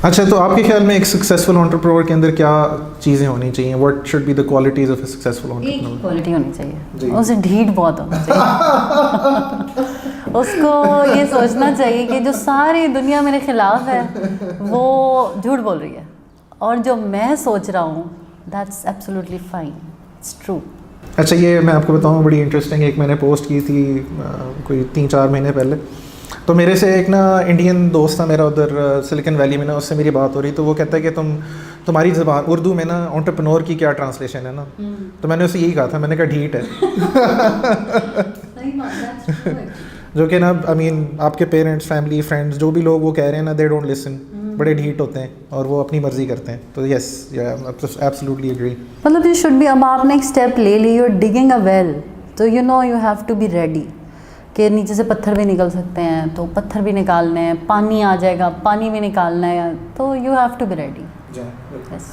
अच्छा, तो आपके ख्याल में एक सक्सेसफुल एंटरप्रेन्योर के अंदर क्या चीज़ें होनी चाहिए? What should be the qualities of a successful एक एंटरप्रेन्योर? क्वालिटी होनी चाहिए, उसे ढीठ बहुत होना चाहिए। उसको ये सोचना चाहिए कि जो सारी दुनिया मेरे खिलाफ है वो झूठ बोल रही है, और जो मैं सोच रहा हूँ that's absolutely fine, it's true. अच्छा, ये मैं आपको बताऊँ, बड़ी इंटरेस्टिंग एक मैंने पोस्ट की थी कोई 3-4 महीने पहले। तो मेरे से एक ना इंडियन दोस्त था मेरा उधर सिलिकन वैली में ना, उससे मेरी बात हो रही, तो वो कहता है कि तुम्हारी ज़बान उर्दू में ना एंटरप्रेन्योर की क्या ट्रांसलेशन है ना? तो मैंने उससे यही कहा था, मैंने कहा ढीठ है। जो कि ना आई मीन आपके पेरेंट्स, फैमिली, फ्रेंड्स, जो भी लोग वो कह रहे हैं ना, दे डोंट लिसन, बड़े ढीठ होते हैं और वो अपनी मर्जी करते हैं। तो यस, एब्सोल्युटली एग्री। मतलब यू शुड बी, अब आपने एक स्टेप ले ली, you are digging a well, तो you know you have to be ready कि नीचे से पत्थर भी निकल सकते हैं, तो पत्थर भी निकालने हैं, पानी आ जाएगा, पानी भी निकालना है, तो you have to be ready. Yes.